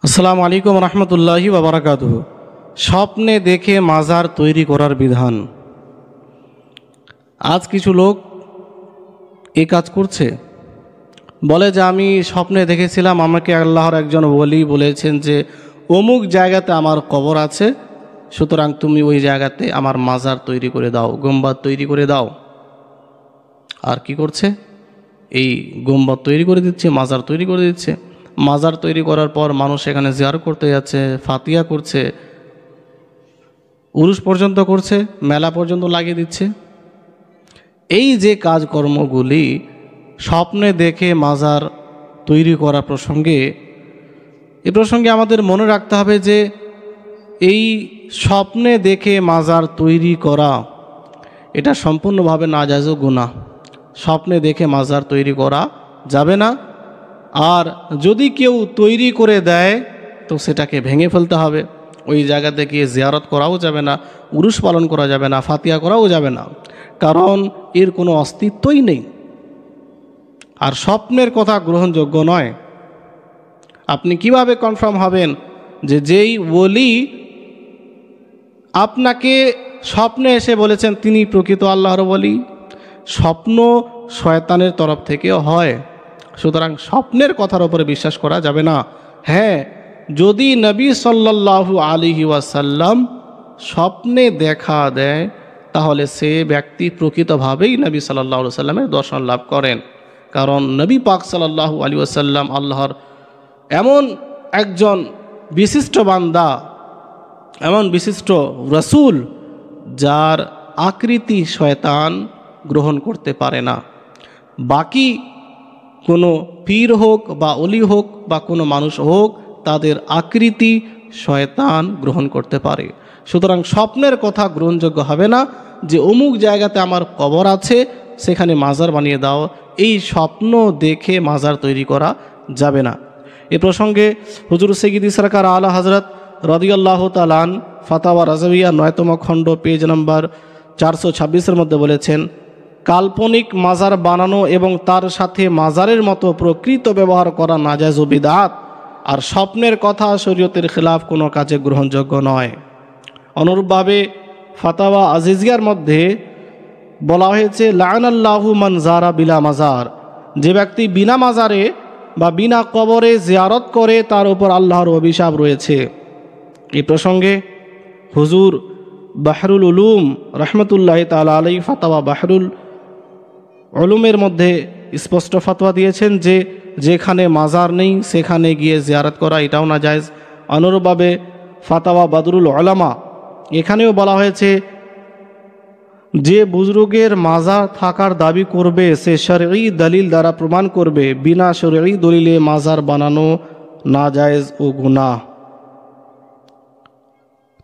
আসসালামু আলাইকুম রহমতুল্লাহি ওয়া বারাকাতুহু। স্বপ্নে দেখে মাজার তৈরি করার বিধান। আজ কিছু লোক এই কাজ করছে, বলে যে আমি স্বপ্নে দেখেছিলাম আমাকে আল্লাহর একজন ওলি বলেছেন যে অমুক জায়গাতে আমার কবর আছে, সুতরাং তুমি ওই জায়গাতে আমার মাজার তৈরি করে দাও, গম্বাদ তৈরি করে দাও। আর কি করছে? এই গম্বাদ তৈরি করে দিচ্ছে, মাজার তৈরি করে দিচ্ছে। মাজার তৈরি করার পর মানুষ এখানে জিয়ারত করতে যাচ্ছে, ফাতিয়া করছে, উরুস পর্যন্ত করছে, মেলা পর্যন্ত লাগিয়ে দিচ্ছে। এই যে কাজকর্মগুলি স্বপ্নে দেখে মাজার তৈরি করা প্রসঙ্গে, এ প্রসঙ্গে আমাদের মনে রাখতে হবে যে এই স্বপ্নে দেখে মাজার তৈরি করা এটা সম্পূর্ণভাবে নাজায়েজ ও গুনাহ। স্বপ্নে দেখে মাজার তৈরি করা যাবে না। আর যদি কেউ তৈরি করে দেয় তো সেটাকে ভেঙে ফেলতে হবে। ওই জায়গাতে গিয়ে জিয়ারত করাও যাবে না, উরুস পালন করা যাবে না, ফাতিয়া করাও যাবে না, কারণ এর কোনো অস্তিত্বই নেই। আর স্বপ্নের কথা গ্রহণযোগ্য নয়। আপনি কিভাবে কনফার্ম হবেন যে যেই ওলি আপনাকে স্বপ্নে এসে বলেছেন তিনি প্রকৃত আল্লাহর ওলি? স্বপ্ন শয়তানের তরফ থেকেও হয়, সুতরাং স্বপ্নের কথার উপরে বিশ্বাস করা যাবে না। হ্যাঁ, যদি নবী সাল্লাল্লাহু আলাইহি ওয়াসাল্লাম স্বপ্নে দেখা দেয় তাহলে সে ব্যক্তি প্রকৃতভাবেই নবী সাল্লাল্লাহু আলাইহি ওয়াসাল্লামের দর্শন লাভ করেন, কারণ নবী পাক সাল্লাল্লাহু আলাইহি ওয়াসাল্লাম আল্লাহর এমন একজন বিশিষ্ট বান্দা, এমন বিশিষ্ট রাসূল যার আকৃতি শয়তান গ্রহণ করতে পারে না। বাকি কোনো পীর হোক বা অলি হোক বা কোনো মানুষ হোক, তাদের আকৃতি শয়তান গ্রহণ করতে পারে। সুতরাং স্বপ্নের কথা গ্রহণযোগ্য হবে না যে অমুক জায়গাতে আমার কবর আছে, সেখানে মাজার বানিয়ে দাও। এই স্বপ্ন দেখে মাজার তৈরি করা যাবে না। এ প্রসঙ্গে হুজুর সৈয়দি সরকার আলা হযরত রাদিয়াল্লাহু তাআলা আন ফাতাওয়া রাজাবিয়া 9তম খণ্ড পেজ নাম্বার 426-এর মধ্যে বলেছেন, কাল্পনিক মাজার বানানো এবং তার সাথে মাজারের মতো প্রকৃত ব্যবহার করা নাজায়েজ ও বিদআত। আর স্বপ্নের কথা শরীয়তের খেলাফ কোনো কাজে গ্রহণযোগ্য নয়। অনুরূপভাবে ফাতাওয়া আজিজিয়ার মধ্যে বলা হয়েছে, লাআনাল্লাহু মান যারা বিলা মাজার, যে ব্যক্তি বিনা মাজারে বা বিনা কবরে জিয়ারত করে তার উপর আল্লাহর অভিশাপ রয়েছে। এই প্রসঙ্গে হুজুর বাহরুল উলুম রহমতুল্লাহি তাআলা আলাইহি ফাতাওয়া বাহরুল উলুমের মধ্যে স্পষ্ট ফতোয়া দিয়েছেন যে যেখানে মাজার নেই সেখানে গিয়ে জিয়ারত করা এটাও নাজায়েজ। অনুরূপভাবে ফাতাওয়া বাদরুল উলামা এখানেও বলা হয়েছে, যে বুজুর্গের মাজার থাকার দাবি করবে সে শরঈ দলিল দ্বারা প্রমাণ করবে, বিনা শরঈ দলিলে মাজার বানানো নাজায়েজ ও গুনাহ।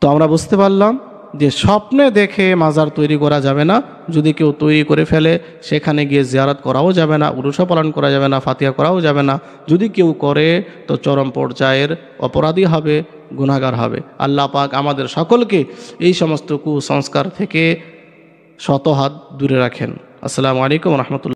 তো আমরা বুঝতে পারলাম যে স্বপ্নে দেখে মাজার তৈরি করা যাবে না। যদি কেউ তৈরি করে ফেলে সেখানে গিয়ে জিয়ারত করাও যাবে না, উরুস পালন করা যাবে না, ফাতিয়া করাও যাবে না। যদি কেউ করে তো চরম পর্যায়ের অপরাধী হবে, গুনাহগার হবে। আল্লাহ পাক আমাদের সকলকে এই সমস্ত কুসংস্কার থেকে শত হাত দূরে রাখেন। আসসালামু আলাইকুম রহমতুল্লাহ।